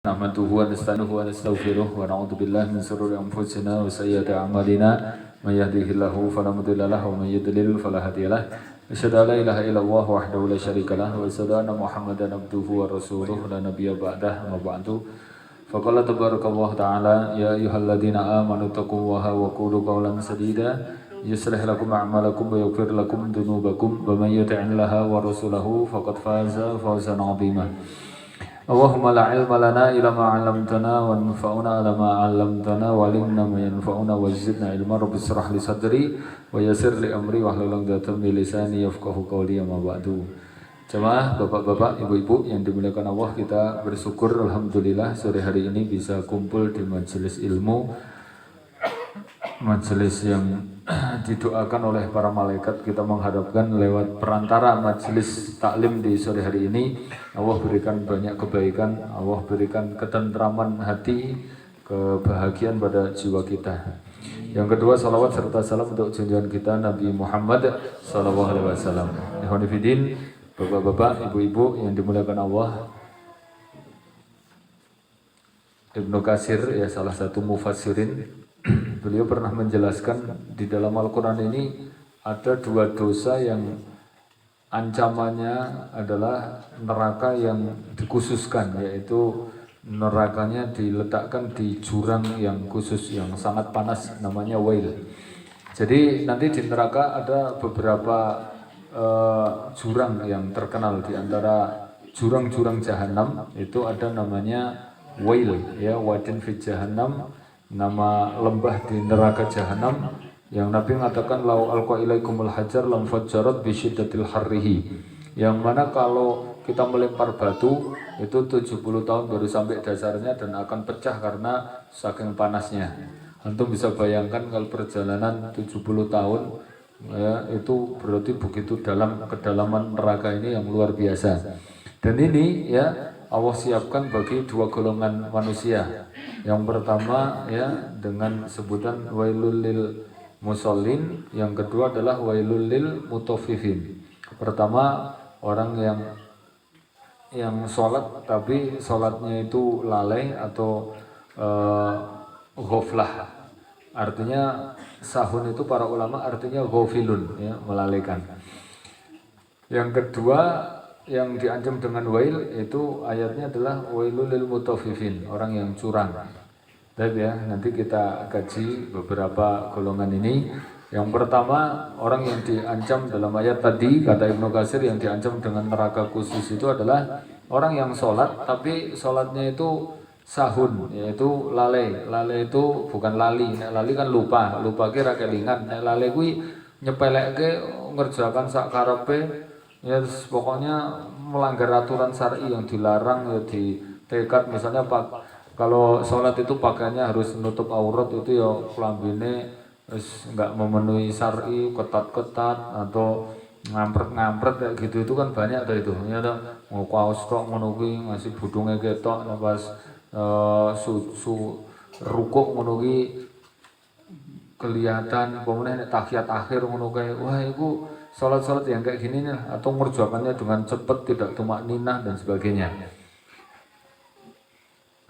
Nahmaduhu wa nasta'inuhu wa nastaghfiruh wa na'udzu billahi min shururi anfusina wa sayyiati a'malina may yahdihillahu fala mudilla lahu wa may yudlil fala hadiya lahu asyhadu an la ilaha illallah wahdahu la syarika lahu wa asyhadu anna muhammadan abduhu wa rasuluhu la nabiyya ba'dahu amma ba'du faqala tabarakallahu ta'ala ya ayyuhalladzina amanu taqullaha wa qulu qawlan sadida yuslih lakum a'malakum wa yaghfir lakum dhunubakum wa may yuti'illaha wa rasulahu faqad faza fawzan 'azima. Allahumma la ilma lana illa ma 'allamtana wa anfa'na ala ma 'allamtana wa 'allimna ma yanfa'una wa zidna ilma rabbi shrah li sadri wa yassir li amri wa hlul 'uqdatam min lisani yafqahu qawli amma ba'du. Jemaah, bapak-bapak, ibu-ibu yang dimuliakan Allah, kita bersyukur alhamdulillah sore hari ini bisa kumpul di majelis ilmu, majelis yang didoakan oleh para malaikat. Kita mengharapkan lewat perantara majelis taklim di sore hari ini Allah berikan banyak kebaikan, Allah berikan ketentraman hati, kebahagiaan pada jiwa kita. Yang kedua, salawat serta salam untuk junjungan kita Nabi Muhammad SAW. Ikhwanifidin, bapak-bapak, ibu-ibu yang dimuliakan Allah, Ibnu Katsir ya salah satu mufassirin, beliau pernah menjelaskan di dalam Al-Quran ini ada dua dosa yang ancamannya adalah neraka yang dikhususkan, yaitu nerakanya diletakkan di jurang yang khusus yang sangat panas, namanya wail. Jadi nanti di neraka ada beberapa jurang yang terkenal. Di antara jurang-jurang jahanam itu ada namanya wail, ya, wadin fi jahannam, nama lembah di neraka jahanam yang Nabi mengatakan lau alqa ilaikumul hajar lam fajjarat bi syiddatil harrihi, yang mana kalau kita melempar batu itu 70 tahun baru sampai dasarnya dan akan pecah karena saking panasnya. Antum bisa bayangkan kalau perjalanan 70 tahun ya, itu berarti begitu dalam kedalaman neraka ini yang luar biasa. Dan ini ya Allah siapkan bagi dua golongan manusia. Yang pertama ya dengan sebutan wailul lil musallin, yang kedua adalah wailul lil mutaffifin. Pertama orang yang sholat tapi sholatnya itu lalai atau ghaflah. Artinya sahun itu para ulama artinya ghafilun, ya, melalaikan. Yang kedua yang diancam dengan wail itu ayatnya adalah wailul lil mutaffifin, orang yang curang. Baik ya, nanti kita kaji beberapa golongan ini. Yang pertama, orang yang diancam dalam ayat tadi, kata Ibnu Katsir, yang diancam dengan neraka khusus itu adalah orang yang sholat tapi sholatnya itu sahun, yaitu lalai. Lalai itu bukan lali, lali kan lupa kira kelingan. Lalai kuwi nyepelekke ngerjakan sak karepe, ya pokoknya melanggar aturan syar'i yang dilarang, ya di tekad. Misalnya kalau sholat itu pakaiannya harus menutup aurat, itu ya klambine nggak memenuhi syar'i, ketat-ketat atau ngampret-ngampret kayak gitu, itu kan banyak tuh itu. Ya mau kaos tok ngono kuwi masih budunge ketok, pas rukuk ngono kuwi kelihatan, kemudian tahiyat akhir ngono kae. Wah, itu salat-salat yang kayak gini nih, atau mengerjakannya dengan cepat, tidak tumakninah dan sebagainya.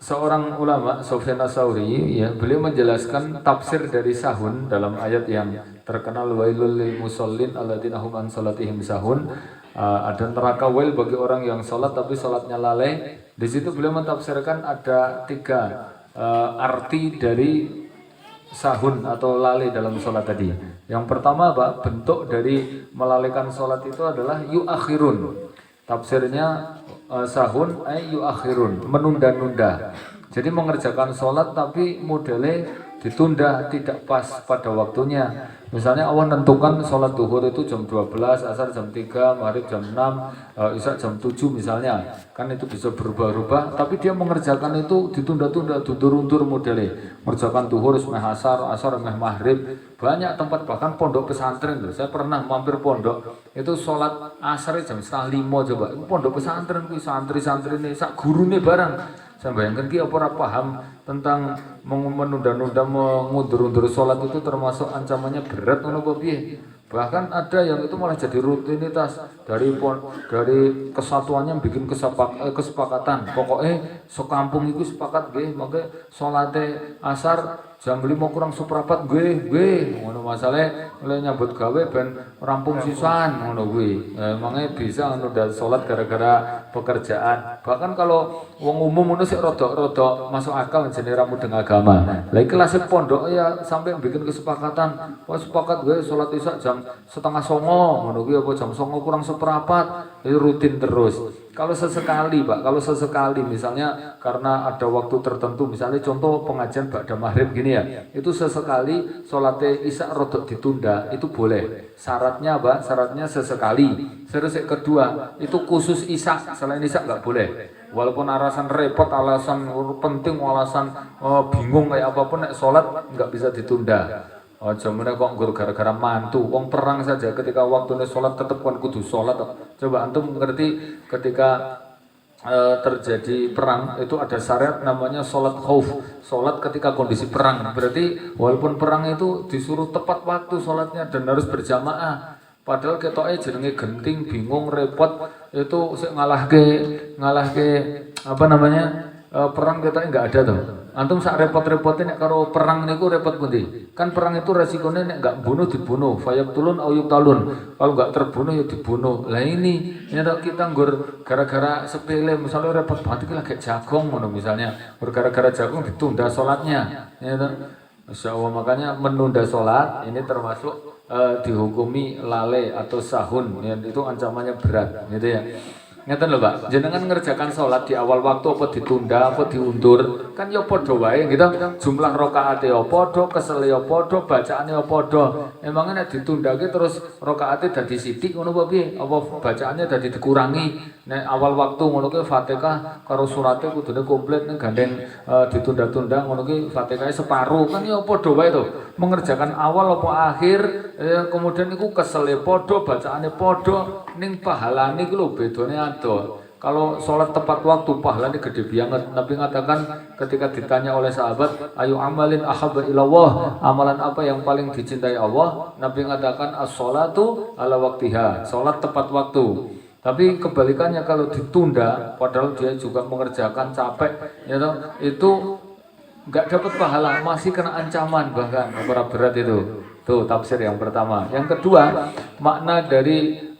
Seorang ulama, Sufyan Ats-Tsauri, ya, beliau menjelaskan tafsir dari sahun dalam ayat yang terkenal wailul lil musallin alladzina hum an salatihim sahun. Ada neraka wail bagi orang yang salat tapi salatnya lalai. Di situ beliau mentafsirkan ada tiga arti dari sahun atau lalai dalam sholat tadi. Yang pertama apa? Bentuk dari melalaikan sholat itu adalah yu'akhirun. Tafsirnya sahun ay yu'akhirun, menunda-nunda. Jadi mengerjakan sholat tapi modelnya ditunda, tidak pas pada waktunya. Misalnya Allah nentukan sholat duhur itu jam 12, asar jam 3, maghrib jam 6, isya jam 7 misalnya. Kan itu bisa berubah-ubah, tapi dia mengerjakan itu ditunda-tunda, tundur-undur modelnya. Mengerjakan duhur meh asar meh maghrib. Banyak tempat, bahkan pondok pesantren loh. Saya pernah mampir pondok, itu sholat asar jam 4:30 coba. Itu pondok pesantren, santri-santri ini, sak gurune barang. Saya bayangkan dia ora paham tentang menunda-nunda, mengundur-undur sholat itu termasuk ancamannya berat ngono apa piye. Bahkan ada yang itu malah jadi rutinitas. dari kesatuannya bikin kesepakatan. Pokoknya sekampung itu sepakat nggih, mangke salate asar jam 5 kurang seperempat gue ngono masalahe oleh nyambut gawe ben rampung sisan ngono kuwi. Emangnya bisa nunda salat gara-gara pekerjaan. Bahkan kalau wong umum ngono sik rada masuk akal jenenge ra mudeng agama. Lah iki kelas pondok ya sampai bikin kesepakatan, wah sepakat gue salat isya jam 8:30 ngono kuwi apa jam 9 kurang seperempat. Itu rutin terus. Kalau sesekali Pak, kalau sesekali misalnya karena ada waktu tertentu, misalnya contoh pengajian ba'da maghrib gini ya, itu sesekali sholat isya rodok ditunda, itu boleh. Syaratnya apa? Syaratnya sesekali. Terus yang kedua, itu khusus isya, selain isya nggak boleh. Walaupun alasan repot, alasan penting, alasan bingung kayak apapun, sholat nggak bisa ditunda. Oh, jamannya kok gara-gara mantu, wong perang saja ketika waktunya sholat tetap kan kudu sholat. Coba antum mengerti ketika terjadi perang itu ada syariat namanya sholat khauf, sholat ketika kondisi perang. Berarti walaupun perang itu disuruh tepat waktu sholatnya dan harus berjamaah. Padahal ketoknya jenenge genting, bingung, repot itu ngalahke apa namanya perang ketoknya nggak ada tuh. Antum sak repot-repotin nek karo perang niku repot pundi? Kan perang itu resikonya nek enggak bunuh dibunuh, fayaqtulun au yuqtalun. Kalau enggak terbunuh ya dibunuh. Lah ini kita nggur gara-gara sepele misalnya repot banget iki lagi jagung ngono misalnya. Gara-gara jagung ditunda salatnya. Ya Masyaallah, makanya menunda salat ini termasuk dihukumi lale atau sahun. Ya, itu ancamannya berat gitu ya. Ngeten lho Pak, jenengan ngerjakan sholat di awal waktu apa ditunda apa diundur kan ya padha wae gitu. Jumlah rakaate ya padha, kesele ya padha, bacaane ya padha. Emangnya nek ditundake terus rakaate dadi sithik ngono apa piye? Apa bacaannya dadi dikurangi? Nek awal waktu ngono ki Fatihah karo surate kudune komplit ning gandeng ditunda-tunda ngono ki Fatihah separuh kan ya padha wae to. Mengerjakan awal apa akhir kemudian iku kesele padha, bacaane padha ning pahalane iku lho bedane ada. Kalau sholat tepat waktu pahalanya gede banget. Nabi mengatakan ketika ditanya oleh sahabat, ayu amalin ahabba ilallah, amalan apa yang paling dicintai Allah? Nabi mengatakan as-sholatu ala waktiha, sholat tepat waktu. Tapi kebalikannya kalau ditunda, padahal dia juga mengerjakan capek, ya toh, itu nggak dapat pahala, masih kena ancaman bahkan berat itu. Tuh tafsir yang pertama. Yang kedua, makna dari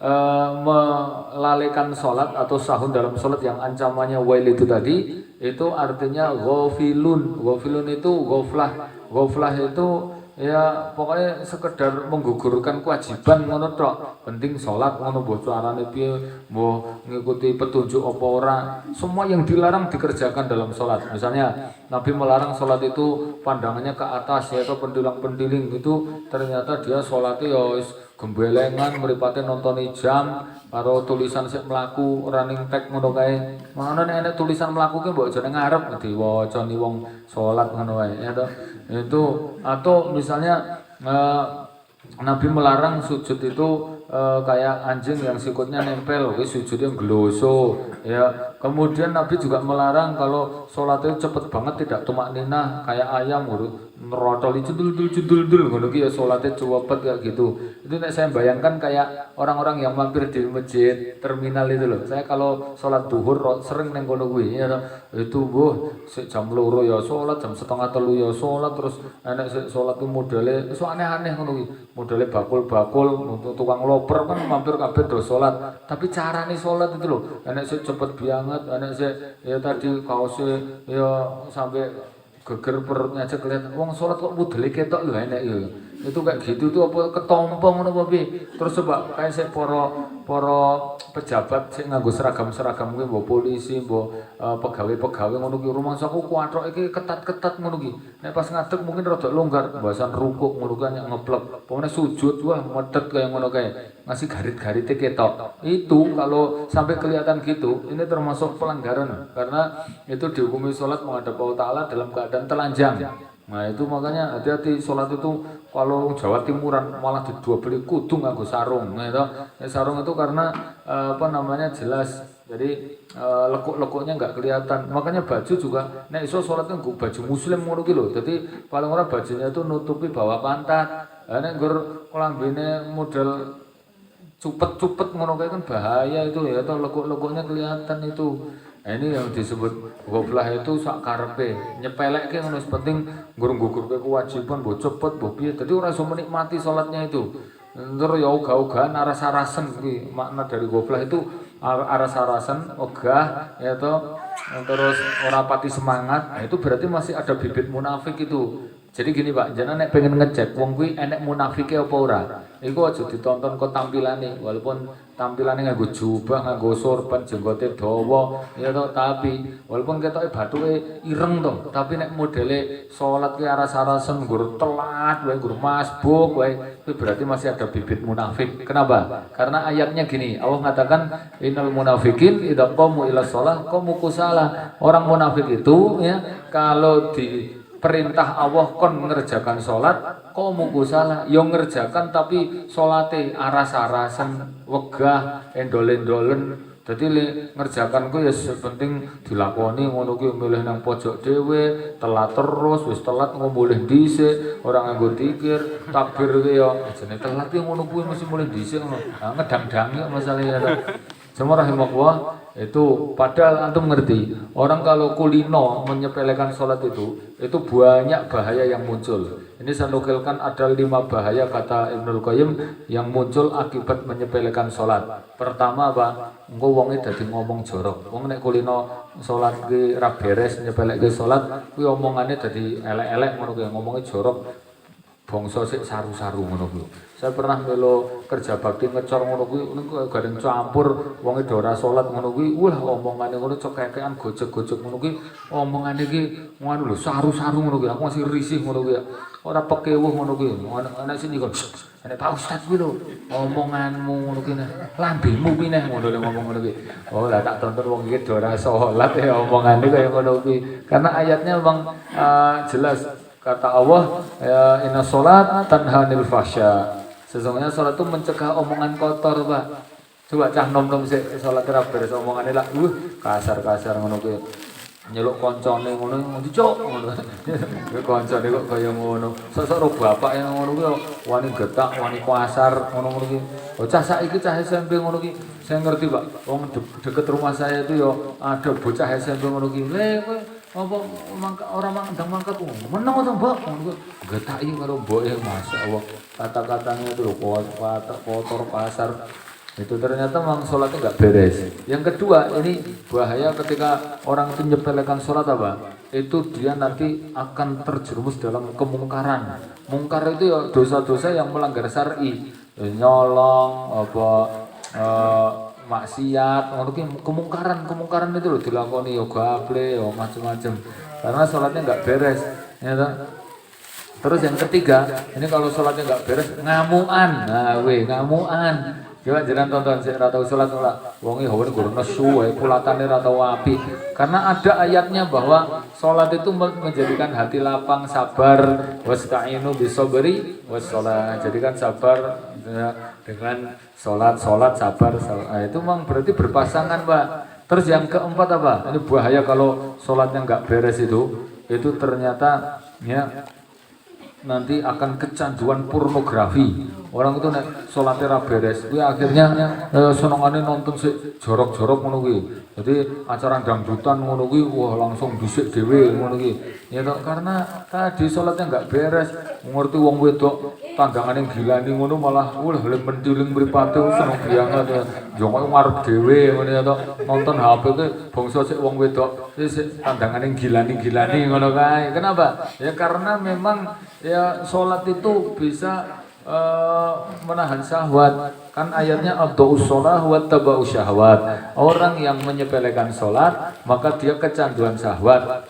melalaikan sholat atau sahun dalam sholat yang ancamannya wail itu tadi, itu artinya ghafilun. Ghafilun itu ghaflah. Ghaflah itu ya pokoknya sekedar menggugurkan kewajiban ngono tok. Penting sholat ngono mbok carane piye, mbok ngikuti petunjuk apa ora. Semua yang dilarang dikerjakan dalam sholat. Misalnya Nabi melarang sholat itu pandangannya ke atas ya atau pendilang-pendiling itu ternyata dia sholatnya ya gembelengan mripate nontoni jam karo tulisan sik mlaku running tag ngono kae. Mana nek tulisan mlaku ki mbok aja ngarep diwaca ni wong salat ngono wae ya to. Itu atau misalnya Nabi melarang sujud itu kayak anjing yang sikutnya nempel, sujudnya geloso ya. Kemudian Nabi juga melarang kalau sholat itu cepet banget tidak tumak ninah kayak ayam ngerotoli judul ngono ki ya sholatnya cepet kayak gitu. Itu nek saya bayangkan kayak orang-orang yang mampir di masjid terminal itu loh. Saya kalau sholat duhur sering neng kono kuwi ya itu jam 2 ya sholat, jam 2:30 ya sholat, terus enek sholat itu modele iso aneh-aneh ngono kuwi. Modele bakul-bakul untuk tukang loper kan mampir kabeh do sholat. Tapi carane sholat itu loh, enek sik cepet banget, enek sik ya tadi kaosnya ya sampai geger perutnya aja kelihatan. Wong sholat kok modele ketok lho enek ya. Itu kayak gitu tuh apa ketompong ngono apa piye. Terus coba kayak sik para pejabat sik nganggo seragam-seragam kuwi mbok polisi, mbok pegawai-pegawai ngono ki rumangsaku kuathok iki ketat-ketat ngono ki. Nek pas ngadeg mungkin rada longgar, bahasan rukuk ngono kan yang ngeplek. Pokoknya sujud wah medet kayak ngono kae. Masih garit-garite ketok. Itu kalau sampai kelihatan gitu, ini termasuk pelanggaran karena itu dihukumi sholat menghadap Allah Ta'ala dalam keadaan telanjang. Nah itu makanya hati-hati sholat itu kalau Jawa Timuran malah dua beli kudu nganggo sarung. Nah itu sarung itu karena apa namanya jelas. Jadi lekuk-lekuknya nggak kelihatan. Makanya baju juga, nek iso sholatnya nggo baju muslim ngono ki lho. Jadi paling ora bajunya itu nutupi bawah pantat. Nek nggur klambine model cupet-cupet ngono kae kan bahaya itu ya, atau lekuk-lekuknya kelihatan itu. Nah, ini yang disebut ghaflah itu sak karepe, nyepelekke ngono penting nggur-nggur kewajiban mbok cepet mbok piye. Dadi ora iso menikmati salatnya itu. Ntar ya ogah-ogahan aras-arasen iki makna dari ghaflah itu aras-arasen, ogah ya toh terus ora pati semangat. Nah, itu berarti masih ada bibit munafik itu. Jadi gini Pak, jangan nek pengen ngecek wong kuwi enek munafike apa ora. Iku aja ditonton kok tampilane, walaupun tampilane nganggo jubah, nganggo sorban, jenggote dawa, ya toh, tapi walaupun ketoke bathuke ireng toh, tapi nek modele salat ki aras-arasen nggur telat wae, nggur masbuk wae, itu berarti masih ada bibit munafik. Kenapa? Karena ayatnya gini, Allah mengatakan innal munafikin idza qamu ila shalah qamu kusala. Orang munafik itu ya kalau di perintah Allah kon ngerjakan sholat, kok muku salah, yang ngerjakan tapi sholatnya aras-arasan, wegah, endolen-dolen. Jadi ngerjakan ku ya penting dilakoni ngono ku milih nang pojok dhewe, telat terus, wis telat ngomboleh dhisik, ora nganggo tikir, takbir ku ya jenenge telat ki ngono kuwi mesti mulih dhisik ngono. Nah, ngedang-dangi masalahnya. Semua rahimahullah itu padahal antum ngerti orang kalau kulino menyepelekan sholat itu banyak bahaya yang muncul. Ini saya nukilkan ada 5 bahaya kata Ibnul Qayyim yang muncul akibat menyepelekan sholat. Pertama apa? Engko wonge dadi ngomong jorok. Wong nek kulino sholat ki ra beres nyepelekke sholat kuwi omongane dadi elek-elek ngono kuwi ngomongnya jorok. Bangsa sik saru-saru ngono kuwi. Saya pernah melo kerja bakti ngecor ngono kuwi gadeng campur wong e ora salat ngono kuwi. Wah omongane ngono cekekean gojek-gojek ngono kuwi. Omongane iki ngono lho saru-saru ngono kuwi. Aku masih risih ngono kuwi. Ora pekewuh ngono kuwi. Ana sini kok. Nek Pak Ustaz kuwi lho omonganmu ngono kuwi. Lambemu kuwi neh ngono lho ngomong ngono kuwi. Oh lah tak tonton wong iki ora salat ya omongane kaya ngono kuwi. Karena ayatnya memang jelas. Kata Allah, ya inna sholat tanha anil fahsya. Sesungguhnya sholat itu mencegah omongan kotor, Pak. Coba cah nom-nom sik sholat ora beres omongane lak kasar-kasar ngono kuwi. Nyeluk koncone ngono dicok ngono. Koncone kok kaya ngono. Sosok ro bapak yang ngono kuwi wani getak, wani kasar ngono kuwi. Oh cah saiki cah SMP ngono kuwi. Saya ngerti, Pak. Wong deket rumah saya itu ya ada bocah SMP ngono kuwi. Apa orang mangkat menang atau mbak getaki karo mboke masyaallah kata-katanya itu kotor kasar itu ternyata memang sholatnya nggak beres. Yang kedua ini bahaya ketika orang itu nyepelekan sholat apa itu dia nanti akan terjerumus dalam kemungkaran. Mungkar itu ya dosa-dosa yang melanggar syar'i, nyolong apa maksiat, kemungkaran itu loh dilakoni yo gaple yo macam-macam. Karena sholatnya nggak beres, ya toh. Terus yang ketiga, ini kalau sholatnya nggak beres, ngamuan. Nah, ngamuan. Coba jangan tonton sih ratau sholat ora. Wonge hawane guru nesu wae pulatane ratau api. Karena ada ayatnya bahwa sholat itu menjadikan hati lapang, sabar, wasta'inu bisabri wassalah. Jadikan sabar ya, dengan sholat sabar. Nah, itu memang berarti berpasangan, Pak. Terus yang keempat apa? Ini bahaya kalau sholatnya nggak beres itu ternyata ya nanti akan kecanduan pornografi. Orang itu nek sholatnya ra beres, kuwi akhirnya senengane nonton sik jorok-jorok ngono kuwi. Jadi acara dangdutan ngono kuwi wah langsung dhisik dhewe ngono kuwi. Ya toh karena tadi sholatnya enggak beres, ngerti wong wedok tandangane gilani ngono malah mentiling mripate seneng banget ya. Yo kok ngarep dhewe ngono ya toh. Nonton HP ku bangsa sik wong wedok sik tandangane gilani ngono kae. Kenapa? Ya karena memang ya sholat itu bisa menahan syahwat. Kan ayatnya abda'us sholah wa taba'us syahwat. Orang yang menyepelekan sholat maka dia kecanduan syahwat.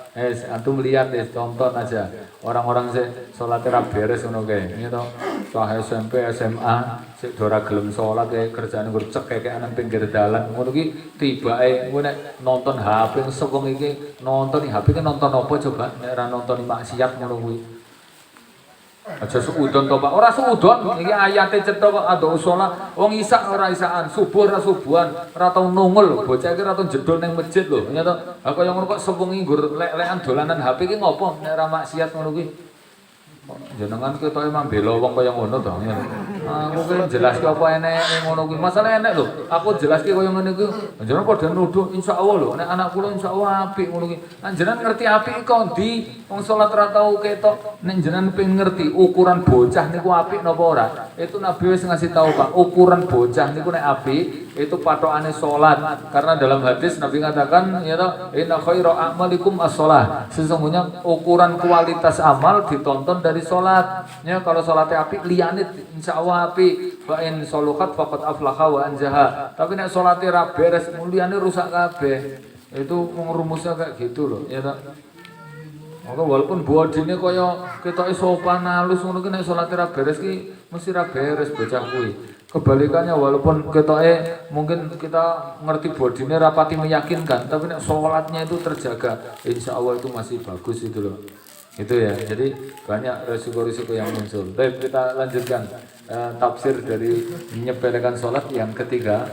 Antum lihat deh, tonton aja orang-orang sih sholatnya beres ngono kae gitu. Cah SMP SMA sik ora gelem sholat kae kerjane ngurcek kayak nang pinggir dalan ngono ki tibake kowe nek nonton HP sewong iki nonton HP ki nonton apa coba nek ora nonton maksiat ngono kuwi. Aja suudon to Pak, ora suudon iki ayate cetha kok ado sholat wong isak ora isaan, subuh ora subuhan, ora tau nungul, bocah iki ora tau jedul ning masjid lho. Ya to. Ha kaya ngono kok sewengi nggur lek-lekan dolanan HP ki ngopo nek ora maksiat ngono kuwi. jenengan kita emang bela wong kaya ngono to. Aku ki jelaske apa enek ngono kuwi. Masalah enek lho. Aku jelaske kaya ngene iki. Jenengan padha nuduh insyaallah lho. Nek anak kula insyaallah apik ngono ki. Jenengan ngerti apik kok ndi? Wong salat ra tau ketok. Nek jenengan pengen ngerti ukuran bocah niku apik napa ora? Itu Nabi wis ngasih tahu Pak, ukuran bocah niku nek apik itu patokane salat. Karena dalam hadis Nabi mengatakan ya toh, inna khairu a'malikum as-shalah. Sesungguhnya ukuran kualitas amal ditonton dari salat. Ya kalau salatnya apik liyane insyaallah apik. Fa in saluhat faqad aflaha wa anjaha. Tapi nek salate ra beres liyane rusak kabeh. Itu rumusnya kayak gitu loh, ya toh. Maka walaupun bodine kaya ketoke sopan halus ngono ki nek salate ra beres ki mesti ra beres bocah kuwi. Kebalikannya walaupun ketoke mungkin kita ngerti bodine rapati meyakinkan, tapi nek salatnya itu terjaga, insyaallah itu masih bagus itu loh. Itu ya. Jadi banyak risiko-risiko yang muncul. Baik, kita lanjutkan tafsir dari menyepelekan salat yang ketiga,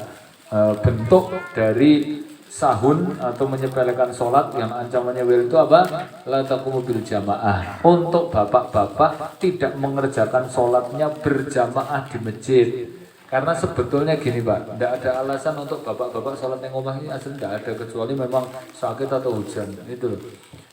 bentuk dari sahun atau menyepelekan sholat yang ancamannya wil itu apa? La taqumu bil jamaah. Untuk bapak-bapak tidak mengerjakan sholatnya berjamaah di masjid. Karena sebetulnya gini Pak, tidak ada alasan untuk bapak-bapak sholat yang rumah ini asli tidak ada, kecuali memang sakit atau hujan itu loh.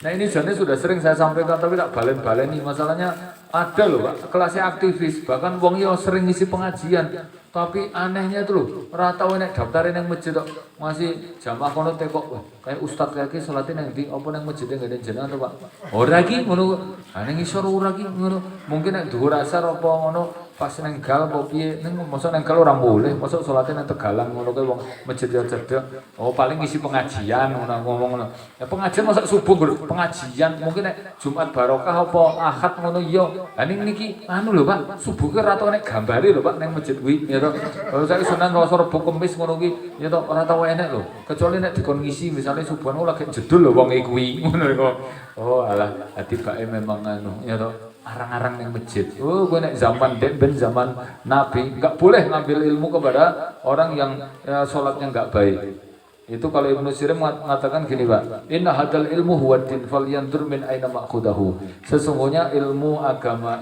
Nah ini jane sudah sering saya sampaikan tapi tak balen-balen nih, masalahnya ada loh Pak, kelasnya aktivis, bahkan wong yo sering ngisi pengajian. Tapi anehnya itu loh, ora tau nek daftarin yang masjid kok masih jamaah kono tekok. Kayak ustaz lagi salatin yang di apa nang masjid ngene jenengan to Pak. Ora iki ngono. Ane ngisor ora iki ngono. Mungkin nek dhuwur asar apa ngono pas nang gal apa piye ning mosok nang gal ora boleh, mosok salatin nang Tegalan ngono kuwi wong masjid yo cedhek. Oh paling ngisi pengajian ngono ngomong ngono. Ya pengajian mosok subuh pengajian, mungkin nek Jumat barokah apa Ahad ngono iya. Lah ning niki anu lho Pak, subuh ki ora tau nek gambare lho Pak nang masjid kuwi. Kalau saya Sunan Rasa Rebo Kemis ngono ki ya tok ora tau enek lho. Kecuali nek dikon ngisi misale subuhan lagi jedul lho wong e kuwi ngono kok. Oh alah atibake memang anu ya tok arang-arang ning masjid. Oh kowe nek zaman ben zaman Nabi enggak boleh ngambil ilmu kepada orang yang salatnya enggak baik. Itu kalau Ibnu Sirin mengatakan gini Pak, inna hadal ilmu huwa din falyandur min aina ma'khudahu. Sesungguhnya ilmu agama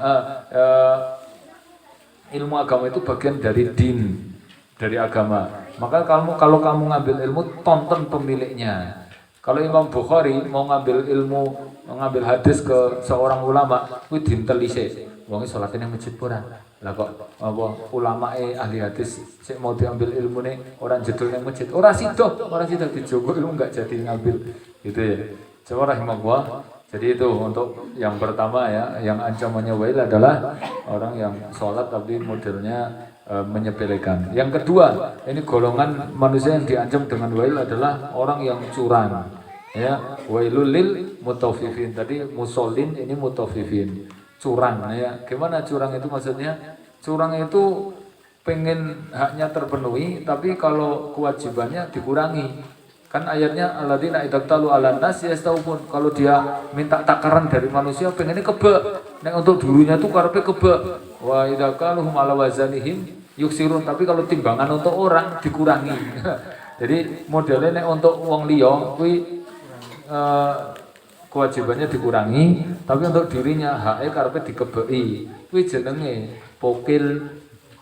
ilmu agama itu bagian dari din, dari agama. Maka kalau kamu ngambil ilmu, tonton pemiliknya. Kalau Imam Bukhari mau ngambil ilmu, ngambil hadis ke seorang ulama, kuwi dintelise. Wong salate nang masjid pura. Lah kok apa ulama ahli hadis sik mau diambil ilmune orang jedul nang masjid. Ora sida dijogo ilmu enggak jadi ngambil. Gitu ya. Coba rahimahullah. Jadi itu untuk yang pertama ya, yang ancamannya wail adalah orang yang sholat tapi modelnya menyepelekan. Yang kedua, ini golongan manusia yang diancam dengan wail adalah orang yang curang. Ya, wailul lil mutaffifin. Tadi musallin, ini mutaffifin. Curang ya. Gimana curang itu maksudnya? Curang itu pengen haknya terpenuhi, tapi kalau kewajibannya dikurangi. Kan ayatnya alladzina idaqtalu 'alan nas yastawfun. Kalau dia minta takaran dari manusia pengennya kebek. Nek untuk dulunya tuh karepe kebek. Wa idaqaluhum 'ala wazanihim yuksirun. Tapi kalau timbangan untuk orang dikurangi. Jadi modelnya nek untuk wong liya kuwi kewajibannya dikurangi, tapi untuk dirinya hake karepe dikebeki. Kuwi jenenge pokil.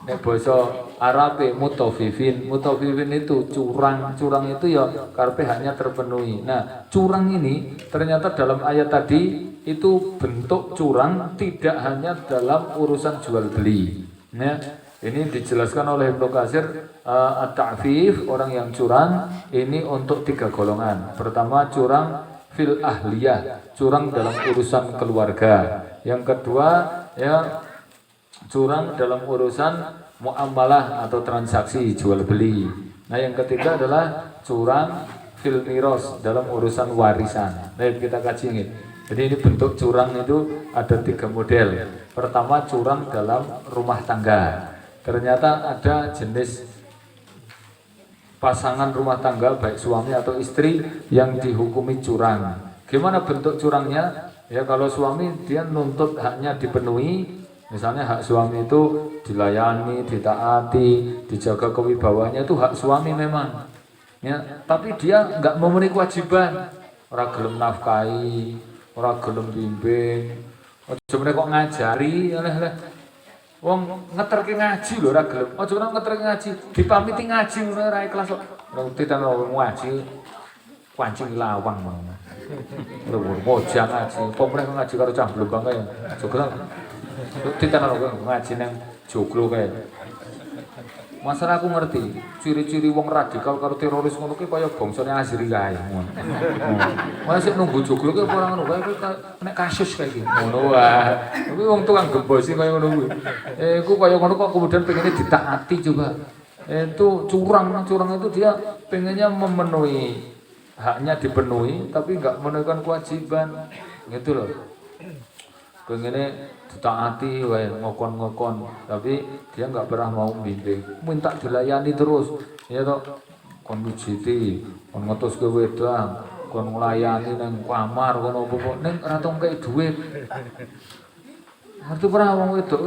Nek basa Arabe mutaffifin. Mutaffifin itu curang. Curang itu ya karepe haknya terpenuhi. Nah, curang ini ternyata dalam ayat tadi itu bentuk curang tidak hanya dalam urusan jual beli. Ya, ini dijelaskan oleh Ibnu Katsir at-ta'fif, orang yang curang ini untuk 3 golongan. Pertama curang fil ahliyah, curang dalam urusan keluarga. Yang kedua ya curang dalam urusan muamalah atau transaksi jual beli. Nah yang ketiga adalah curang fil miros dalam urusan warisan. Nah kita kaji ini. Jadi ini bentuk curang itu ada 3 model. Pertama curang dalam rumah tangga. Ternyata ada jenis pasangan rumah tangga baik suami atau istri yang dihukumi curang. Gimana bentuk curangnya? Ya kalau suami dia nuntut haknya dipenuhi. Misalnya hak suami itu dilayani, ditaati, dijaga kewibawanya itu hak suami memang. Ya, tapi dia nggak memenuhi kewajiban. Ora gelem nafkahi, ora gelem bimbing, Aja meneh kok ngajari oleh wong ngeterke ngaji lho ora gelem. Aja ora ngeterke ngaji, dipamiti ngaji ngono ora ikhlas kok. Titan wong ngaji pancing lawang ngono. Lho mojang ngaji, apa meneh ngaji karo cah blogong kae. Joglo. Titan ngaji nang joglo kae. Masalah aku ngerti, ciri-ciri wong radikal karo teroris ngono ki kaya bangsane Azri kae ngono. Masih nunggu joglo ki ora ngono kae nek kasus kae iki. Ngono wae. Kuwi wong tukang gembosi kaya ngono kuwi. Iku kaya ngono kok kemudian pengennya ditaati coba. Itu curang itu dia pengennya memenuhi haknya dipenuhi tapi enggak memenuhi kewajiban. Gitu loh. Pengennya ditaati wae ngokon-ngokon tapi dia nggak pernah mau bimbing minta dilayani terus ya toh kon mujiti kon ngotos ke wedang kon nglayani nang kamar kon opo ning ora tong kei dhuwit ngerti ora wong wedok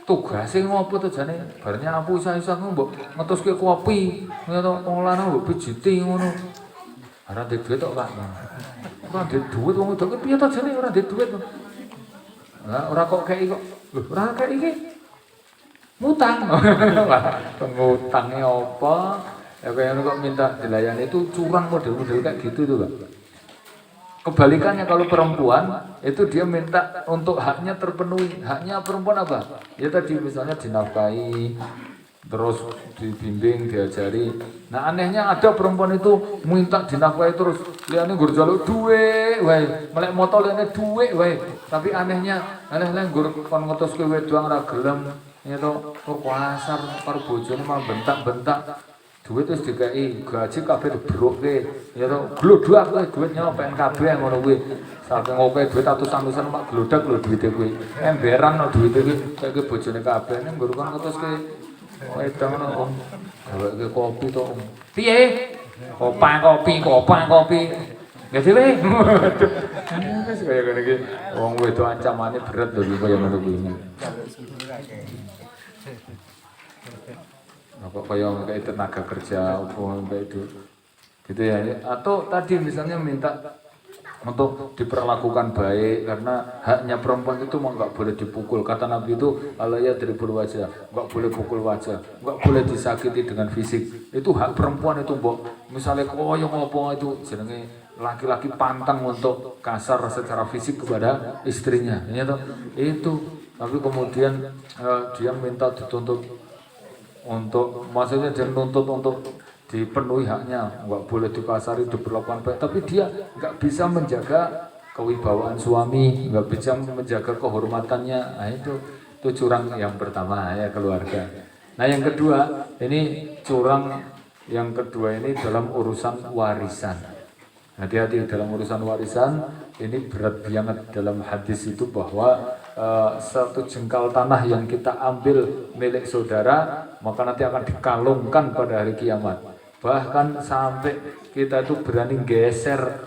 tugase ngopo to jane bar nyapu isa-isa mbok ngotos ke kopi ya toh wong lanang mbok pijiti ngono ora ndek dhuwit tok Pak ora ndek dhuwit wong wedok piye to jane ora ndek dhuwit lah ora kok kei kok. Lho, ora kei iki. Ngutang. Ngutangnya apa? Ya kayak kok minta dilayani itu curang model-model kayak gitu tuh, Pak. Kebalikannya kalau perempuan itu dia minta untuk haknya terpenuhi. Haknya perempuan apa? Ya tadi misalnya dinafkahi, terus dibimbing, diajari. Nah anehnya ada perempuan itu minta dinafkahi terus liane nggur njaluk dhuwit wae, melek moto liane dhuwit wae. Tapi anehnya nggur kon ngetuske wedang ora gelem, ya to tur pasar karo bojone malah bentak-bentak. Dhuwit wis dikeki, gaji kabeh dibroke, ya to glodhak kowe dhuwitnya pengen kabeh ngono kuwi. Saking oke dhuwit atusan-atusan mak glodak lho dhuwite kuwi. Emberan no dhuwite kuwi, kaya bojone kabeh ning nggur kon ngetuske wedang ngono gaweke kopi to. Piye? Kopang kopi. Ya dhewe. Wis kaya ngene iki. Wong wedok ancamane berat lho iki kaya ngono kuwi. Apa kaya kayak tenaga kerja apa kayak itu. Gitu ya. Atau tadi misalnya minta untuk diperlakukan baik karena haknya perempuan itu mau nggak boleh dipukul. Kata Nabi itu alaya dribul wajah, nggak boleh pukul wajah, nggak boleh disakiti dengan fisik. Itu hak perempuan itu, Mbok. Misalnya koyo ngopo itu jenenge laki-laki pantang untuk kasar secara fisik kepada istrinya. Ya toh? Itu. Tapi kemudian dia minta dituntut untuk maksudnya dia nuntut untuk dipenuhi haknya, nggak boleh dikasari, diperlakukan baik, tapi dia nggak bisa menjaga kewibawaan suami, nggak bisa menjaga kehormatannya. Nah itu curang yang pertama ya keluarga. Nah yang kedua ini curang yang kedua ini dalam urusan warisan. Hati-hati dalam urusan warisan, ini berat banget dalam hadis itu bahwa satu jengkal tanah yang kita ambil milik saudara maka nanti akan dikalungkan pada hari kiamat. Bahkan sampai kita itu berani geser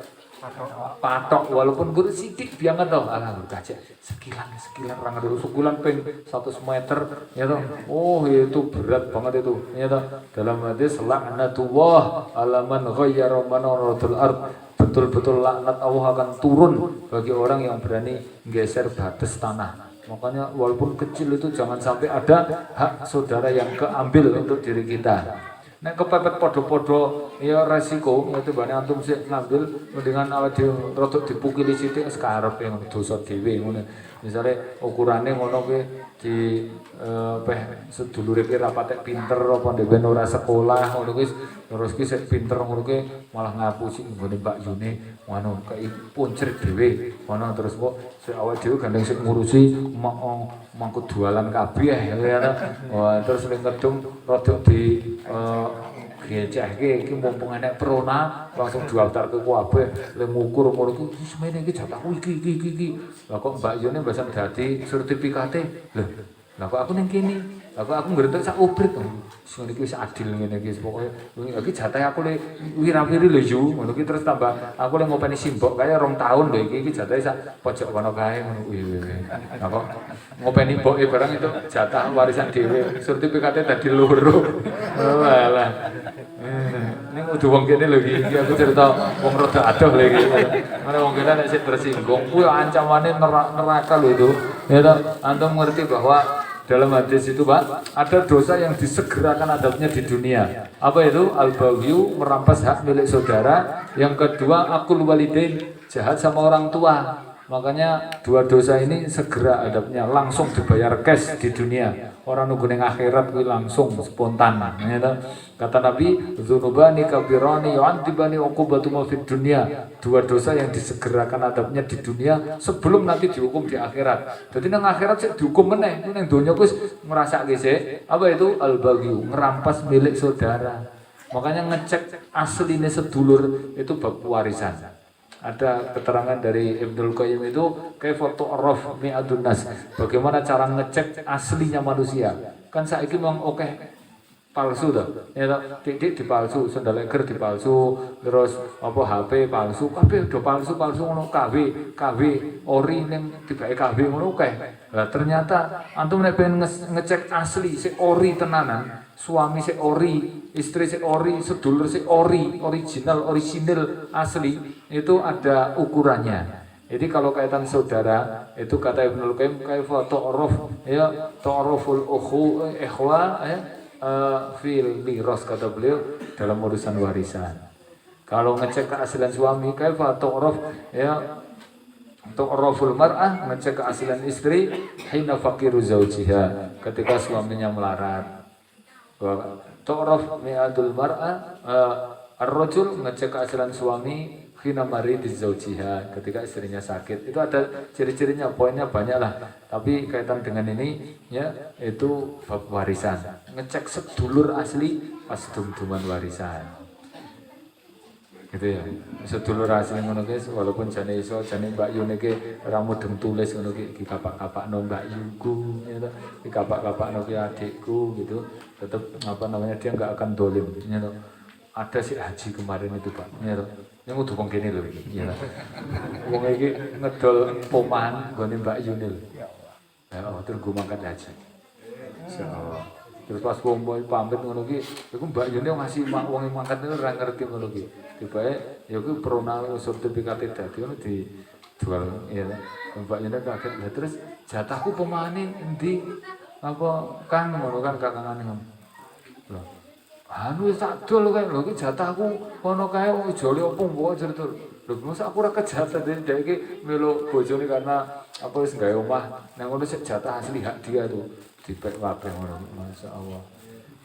patok walaupun guru sidik biang toh alah berkaca sekilan orang ada sekilan peng 100 meter ya toh oh itu berat banget itu ya toh dalam hadis laknatullah alaman ghayyara manaratul ard betul-betul laknat Allah akan turun bagi orang yang berani geser batas tanah. Makanya walaupun kecil itu jangan sampai ada hak saudara yang keambil untuk diri kita. Nek kepepet podo-podo ya resiko itu bane antum sik ngambil mendingan awake dhewe rodok dipukuli sithik sekarep yang dosa dhewe ngono. Misale ukurane ngono kuwi di sedulure ki ra patek pinter apa dhewe ora sekolah ngono kuwi terus ki sik pinter ngono kuwi malah ngapusi nggone Mbak Yune ngono kei puncrit dhewe ngono terus kok sik awake dhewe gandeng sik ngurusi mangkut jualan kabeh ya ta. Terus ning kedung rodok di gecehke iki mumpung enek prona langsung daftarke kabeh le ngukur ngono iki semene iki jatahku iki. Lah kok Mbak Yune mboten dadi sertifikate. Lah kok aku ning kene. Lah kok aku ngrentek sak ubrit. Sing iki wis adil ngene iki pokoke iki jatah aku le wira-wiri lho yu ngono iki terus tambah aku le ngopeni simbok kaya 2 tahun lho iki jatah sak pojok kono kae ngono kuwi. Lah kok ngopeni mboke barang itu jatah warisan dhewe sertifikate dadi loro. Walah. Ning udah wong kene lho iki aku cerita wong rada adoh lho iki. Mana wong kene nek sik tersinggung kuwi ancamane neraka lho itu. Ya toh, antum ngerti bahwa dalam hadis itu Pak, ada dosa yang disegerakan adabnya di dunia. Apa itu? Al-baghyu, merampas hak milik saudara. Yang kedua, akul walidain, jahat sama orang tua. Makanya dua dosa ini segera adabnya, langsung dibayar cash di dunia. Orang nunggu yang akhirat itu langsung spontan. Kata Nabi, dzunubani kabirani yu'adzibani uqubatu ma fid dunya. Dua dosa yang disegerakan adabnya di dunia sebelum nanti dihukum di akhirat. Jadi nang akhirat sih dihukum meneh, nang donya wis ngrasake sik. Apa itu? Al-baghyu, ngerampas milik saudara. Makanya ngecek asline sedulur itu bab warisan. Ada keterangan dari Ibnul Qayyim itu kaifa tu'raf mi'adun nas. Bagaimana cara ngecek aslinya manusia? Kan saiki mong palsu toh. Ya toh, titik dipalsu, sendal eger dipalsu, terus apa HP palsu, kabeh do palsu ngono KW ori ning tibake KW ngono akeh. Lah ternyata antum nek pengen ngecek asli sik ori tenanan, suami sik ori, istri sik ori, sedulur sik ori, original asli itu ada ukurannya. Jadi kalau kaitan saudara itu kata Ibnul Qayyim kaifa tu'raf ya tu'raful ikhwa ya fil miras kata beliau dalam urusan warisan. Kalau ngecek keaslian suami kaifa tu'raf ya tu'raful mar'ah, ngecek keaslian istri hina faqiru zaujiha, ketika suaminya melarat. Tu'raf mi'adul mar'ah ar-rajul, ngecek keaslian suami hina maridiz zaujiha, ketika istrinya sakit. Itu ada ciri-cirinya, poinnya banyak lah. Tapi kaitan dengan ini ya itu bab warisan. Ngecek sedulur asli pas dum-duman warisan. Gitu ya. Sedulur asli ngono ki walaupun jane iso jane Mbak Yu niki ora mudeng tulis ngono ki dikapak-kapakno Mbak Yuku ya to. Dikapak-kapakno ki adikku gitu. Tetap apa namanya dia enggak akan dolim ya to. Ada si haji kemarin itu Pak ya to. Yang udah wong kene lho iki ya. Wong iki ngedol pomahan gone Mbak Yu lho. Ya terus gue mangkat haji. Terus pas wong pamit ngono ki, iku Mbak Yuni ngasih wong mangkat niku ora ngerti ngono ki. Tibae ya ku pronal sertifikat dadi ngono dijual ya. Mbak Yuni kaget. Lah terus jatahku pemane endi? Apa kan ngono kan kakangane ngono. Lho. Anu tak dol kae lho ki jatahku ono kae wong jole opo mbok cerita. Lho masa aku ora kejatah dene dhek iki melu bojone karena apa wis gawe omah. Nang ngono sik jatah asli hak dia tuh. Dipek kabeh ngono, masyaallah.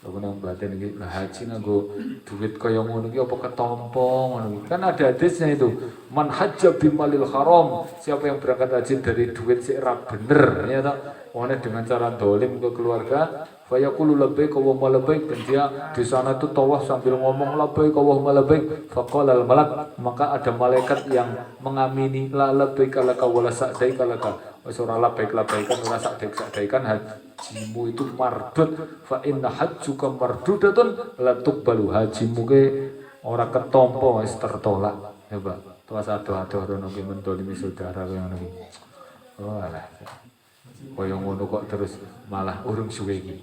Aku nang batin iki lah haji nganggo duit kaya ngono iki apa ketompo ngono iki. Kan ada hadisnya itu, man hajja bimalil haram, siapa yang berangkat haji dari duit sik ra bener ya toh. One dengan cara dolim ke keluarga, fayaqulu labbaik wa labbaik, dan dia di sana itu tawaf sambil ngomong labbaik wa labbaik, faqala al malak, maka ada malaikat yang mengamini la labbaik laka wa la sa'daik laka. Wis ora labbaik-labbaikan ora sa'daik-sa'daikan, hajimu itu mardud, fa inna hajjuka mardudatun la tuqbalu, hajimu ke ora ketompo wis tertolak. Ya Pak, tuwas ado-ado rono ki mendolimi saudara kaya ngono ki. Oh alah. Kaya ngono kok terus malah urung suwe iki.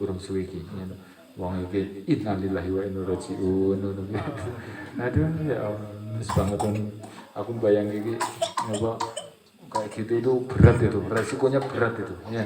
Wong iki innalillahi wa inna ilaihi raji'un ngono ki. Aduh ya Allah, wis banget aku bayang iki apa kayak gitu itu berat itu, resikonya berat itu ya.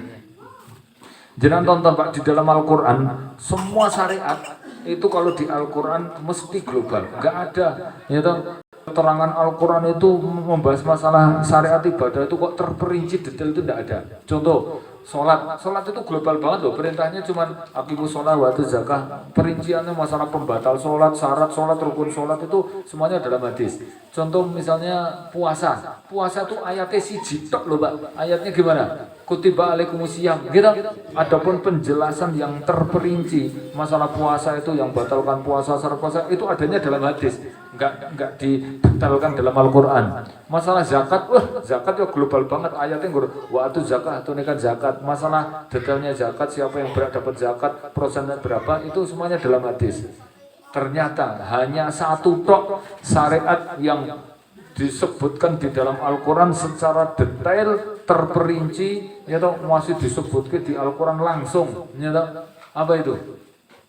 Jangan tonton Pak, di dalam Al-Quran semua syariat itu kalau di Al-Quran mesti global, nggak ada ya toh. Keterangan Al-Quran itu membahas masalah syariat ibadah itu kok terperinci detail itu tidak ada. Contoh, sholat itu global banget loh, perintahnya cuma aqimus sholat wa atuz zakah. Perinciannya masalah pembatal sholat, syarat sholat, rukun sholat itu semuanya dalam hadis. Contoh misalnya puasa itu ayatnya siji tok loh Pak. Ayatnya gimana? Kutiba alaikumusiyam gitu. Adapun penjelasan yang terperinci masalah puasa itu, yang batalkan puasa, syarat puasa itu adanya dalam hadis. Enggak dibatalkan dalam Al-Quran. Masalah zakat, zakat ya global banget, ayatnya wa atuz zakah, tunaikan zakat. Masalah detailnya zakat, siapa yang berhak dapat zakat, prosennya berapa, itu semuanya dalam hadis. Ternyata hanya satu tok syariat yang disebutkan di dalam Al-Quran secara detail, terperinci, ya toh, masih disebutkan di Al-Quran langsung, ya toh. Apa itu?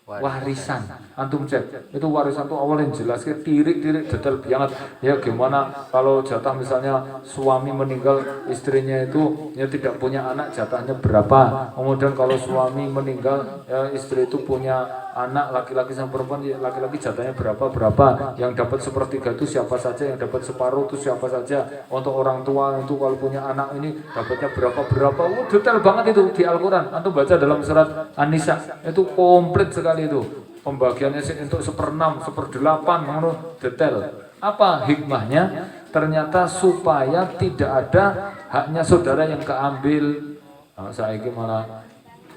warisan. Antum cek, itu warisan tuh awalnya jelas tirik-tirik detail banget. Ya gimana kalau jatah misalnya suami meninggal istrinya itu ya tidak punya anak jatahnya berapa. Kemudian kalau suami meninggal ya, istri itu punya anak laki-laki sama perempuan ya, laki-laki jatahnya berapa. Yang dapat sepertiga itu siapa saja, yang dapat separuh itu siapa saja. Untuk orang tua itu kalau punya anak ini dapatnya berapa. Detail banget itu di Al-Quran. Antum baca dalam surat An-Nisa itu komplit sekali itu pembagiannya untuk 1/6, 1/8 detail. Apa hikmahnya? Ternyata supaya tidak ada haknya saudara yang keambil. Saiki malah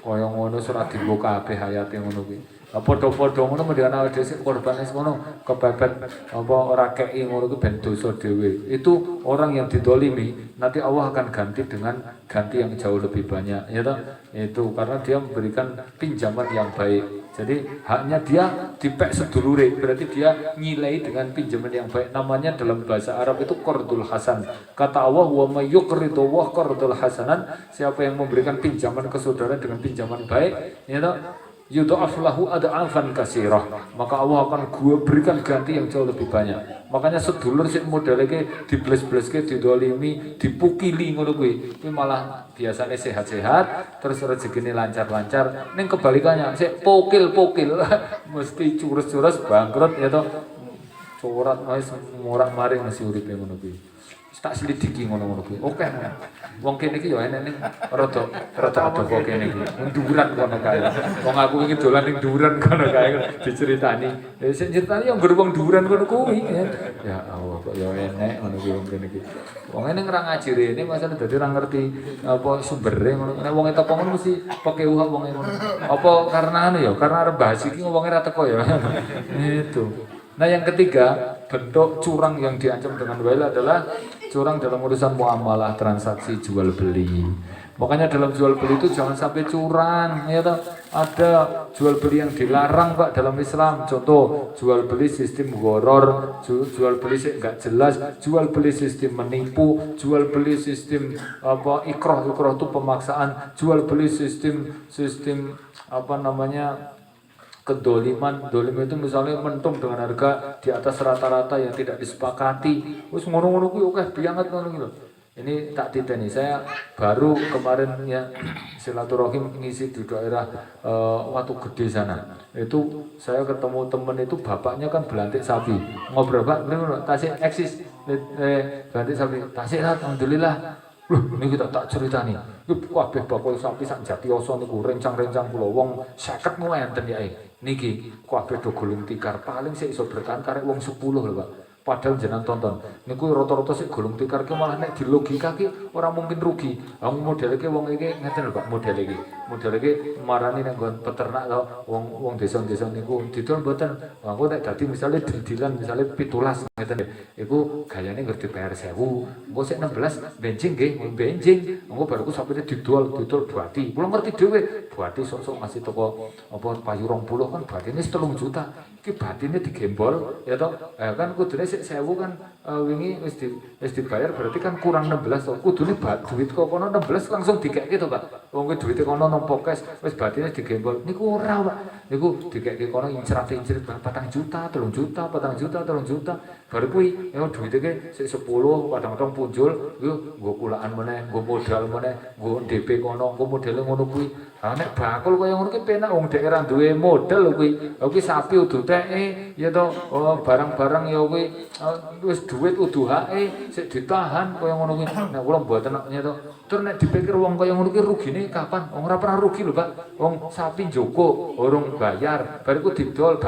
kaya ngono surat dibuka kabeh hayate ngono kuwi. Padha-padha ngono mendhi ana dhisik korban wis ngono kepepet apa ora kei ngono ku ben dosa dhewe. Itu orang yang didolimi nanti Allah akan ganti dengan ganti yang jauh lebih banyak ya toh. Itu karena dia memberikan pinjaman yang baik. Jadi haknya dia dipek sedulure, berarti dia nyilai dengan pinjaman yang baik. Namanya dalam bahasa Arab itu qardul hasan. Kata Allah wa may yuqridu wa qardul hasanan, siapa yang memberikan pinjaman ke saudara dengan pinjaman baik, ya toh yudha'af lahu ad'afan katsirah, maka Allah akan berikan ganti yang jauh lebih banyak. Makanya sedulur sik modele iki dibles-bleske, didolimi, dipukili ngono kuwi malah biasanya sehat-sehat terus rezekine lancar-lancar. Ning kebalikannya sik pokil-pokil mesti curus-curus bangkrut ya toh. Corat wis morak-maring mesti uripe ngono kuwi. Tak selidiki ngono-ngono kuwi. Oke. Wong kene iki ya enek ning rada ada kok kene iki. Nduran kono kae. Wong aku iki dolan ning nduran kono kae diceritani. Sing ceritani yo ngger wong nduran kono kuwi. Ya Allah kok ya enek ngono kuwi wong kene iki. Wong ene ora ngaji rene masalah dadi ora ngerti apa sumbere ngono. Nek wong teko ngono mesti pakai uha wong ngono. Apa karena anu ya? Karena arep bahas iki wong ora teko ya. Itu. Nah yang ketiga, bentuk curang yang diancam dengan wail adalah curang dalam urusan muamalah transaksi jual beli. Makanya dalam jual beli itu jangan sampai curang, ya toh. Ada jual beli yang dilarang Pak dalam Islam. Contoh, jual beli sistem goror, jual beli enggak jelas, jual beli sistem menipu, jual beli sistem apa ikroh itu pemaksaan, jual beli sistem apa namanya kedoliman. Dolim itu misalnya mentung dengan harga di atas rata-rata yang tidak disepakati. Wis ngono-ngono kuwi oke banget ngono gitu. Ini tak titeni, saya baru kemarin ya silaturahim ngisi di daerah Watu Gede sana. Itu saya ketemu temen itu bapaknya kan belantik sapi. Ngobrol Pak, tasik eksis belantik sapi. Tasik alhamdulillah. Loh, ini kita tak cerita nih. Wah, bakul sapi sak Jatiyoso niku rencang-rencang kula wong 50 mu enten ya. Niki kabeh do gulung tikar paling sik iso bertahan karek wong 10 lho, Pak. Padahal jenengan tonton. Niku rata-rata sik gulung tikar ki malah nek dilogikake ora mungkin rugi. Wong modele ki wong iki ngeten lho, Pak, modele iki. Modele iki marani nek nggon peternak to wong desa-desa niku didol mboten. Aku nek dadi misale didilan misale 17 ngeten iku gayane ngerti PR 1000. Engko sik 16 benjing nggih, benjing. Engko baruku sapine didol buati. Kula ngerti dhewe, buati sok-sok masih toko apa payu 20 kan batine 3 juta. Iki batine digembol ya toh. Kan kudune sik 1000 kan wingi wis dibayar berarti kan kurang 16 to. Kudune duit kok kono 16 langsung dikeke to, Pak. Wong kuwi duwite kono nang pokes wis batine digembol. Niku ora, Pak. Niku dikeke kono incrat-incrit 4 juta, 3 juta, 4 juta, 3 juta. Baru kuwi ya duwite ki sik 10 kadang-kadang punjul yo nggo kulaan meneh, nggo modal meneh, nggo DP kono, nggo modele ngono kuwi. Ha nek bakul kaya ngono ki penak wong dhek ora duwe modal lho kuwi. Kuwi sapi udu teke ya to barang-barang ya kuwi wis duit udu hake sik ditahan kaya ngono kuwi. Nek kula mboten ya to. Tur nek dipikir wong kaya ngono ki rugine kapan? Wong ora pernah rugi lho, Pak. Wong sapi njoko urung bayar, bariku didol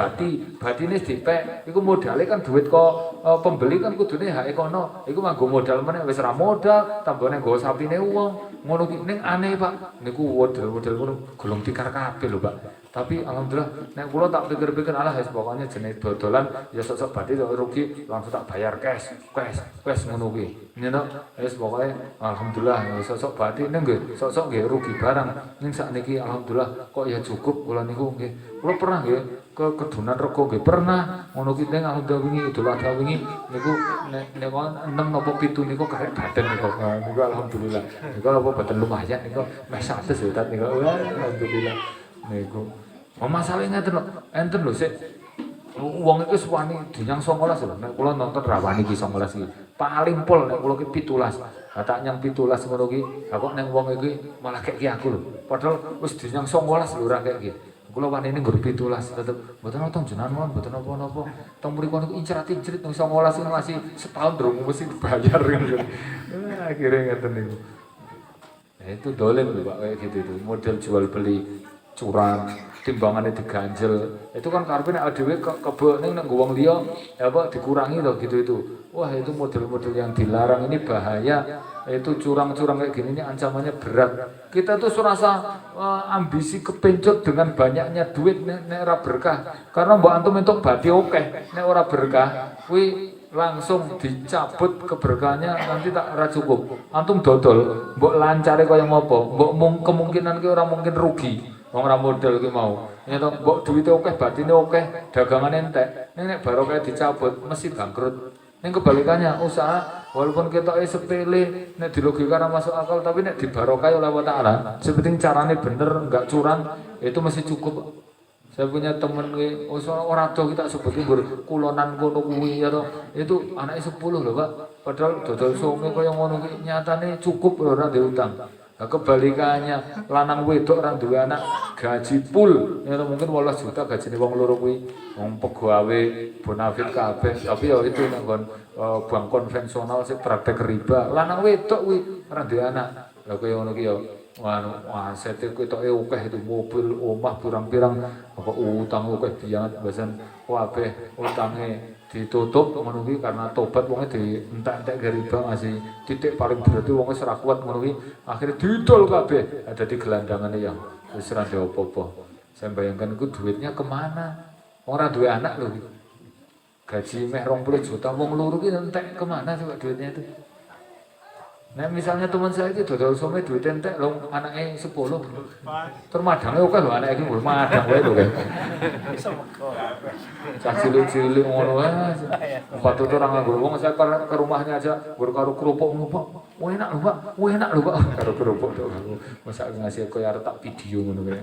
batine dipek. Iku modale kan duit kok pembeli kan kudune hake kono. Iku manggo modal meneh wis ora modal, tambane nggo sapine wong. Ngono ki ning aneh, Pak. Niku model-model ngono gulung tikar kabeh lho, Pak. Tapi alhamdulillah nek kula tak pikir-pikir alah wis pokoknya jenis dodolan ya sok-sok badhe rugi langsung tak bayar cash ngono kuwi. Ngono wis pokoke alhamdulillah sok-sok badhe nggih sok-sok nggih rugi barang. Ning sakniki alhamdulillah kok ya cukup kula niku nggih. Kula pernah nggih ke Kedunan Rego nggih pernah ngono ki ning alhamdulillah wingi Idul Adha wingi niku nek 6 napa 7 niku karek badan niku. Niku alhamdulillah. Niku apa badan lumayan niku meh 100 ya tat niku. Alhamdulillah. Niku Masalahnya enten lho sik. Wong iki wani dinyang 19 lho. Nek kula nonton rawani iki 19 iki. Paling pol nek kula ki 17. Tak nyang 17 ngono ki. Kok nek wong iki malah kek ki aku lho. Padahal wis dinyang 19 lho ora kek ki. Kula wani nggur 17 tetep mboten nonton jenengan mboten napa-napa. Tong mriko niku incrat-incrit nang 19 masih setahun durung mesti dibayar ngono. Akhirnya ngeten niku. Itu dolen lho Pak kayak gitu itu. Model jual beli curang, timbangannya diganjel. Itu kan karepe nek dhewe kebek ning nang wong liya apa dikurangi loh gitu itu. Wah, itu model-model yang dilarang ini bahaya. Itu curang-curang kayak gini ini ancamannya berat. Kita tuh serasa ambisi kepencut dengan banyaknya duit nek ora berkah. Karena mbok antum entuk bati akeh, nek ora berkah kuwi langsung dicabut keberkahannya nanti tak ora cukup. Antum dodol, mbok lancare kaya ngopo, mbok kemungkinan ki ora mungkin rugi. Wong ora modal ki mau. Ya to, mbok duwite akeh, batine akeh, dagangane entek. Nek barokah dicabut mesti bangkrut. Ning kebalikannya usaha walaupun ketoke sepele nek dilogika masuk akal tapi nek dibarokai oleh Allah Taala, sepenting carane bener enggak curang itu masih cukup. Saya punya temen orang tua kita sebutin kulonan kono kuwi ya toh. Itu anaknya 10 loh Pak. Padahal dodol some kaya ngono kuwi nyatane cukup lho ora diutang. Nah, kebalikannya lanang wedok ora duwe anak gaji full ya mungkin 18 juta gajine wong loro kuwi wong pegawe bonafit kabeh tapi ya itu nang bank konvensional sing praktek riba lanang wedok kuwi ora duwe anak lha kaya ngono ki ya aset ketoke akeh itu mobil omah pirang-pirang kok utang akeh biyanget basan kabeh utange ditutup ngono kuwi karena tobat wonge dientek-entek riba ngasih titik paling berarti wonge ora kuat ngono kuwi akhire didol kabeh ada di gelandangane yang wis ora ndek apa-apa. Saya bayangkan itu duitnya kemana? Ora duwe anak lho. Gaji meh 20 juta wong loro ki entek kemana coba duitnya itu? Nah misalnya teman saya itu dodol some duit entek lho anake 10. Termadange oke lho anake iki madang wae lho kan. Cah cilik-cilik ngono wae. Patut orang nganggur wong saya ke rumahnya aja nggur karo kerupuk ngono. Enak lho Pak, enak lho Pak. Karo kerupuk tok. Masa ngasih koyo arep tak video ngono kae.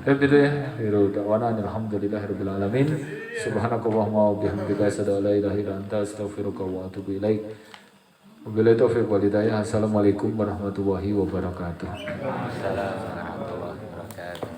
Gitu ya. Hiru dakwana alhamdulillahirabbil alamin. Subhanakallahumma wa bihamdika asyhadu an la ilaha illa anta astaghfiruka wa atubu ilaik. Wabillahi taufiq wal hidayah. Assalamualaikum warahmatullahi wabarakatuh. Waalaikumsalam warahmatullahi wabarakatuh.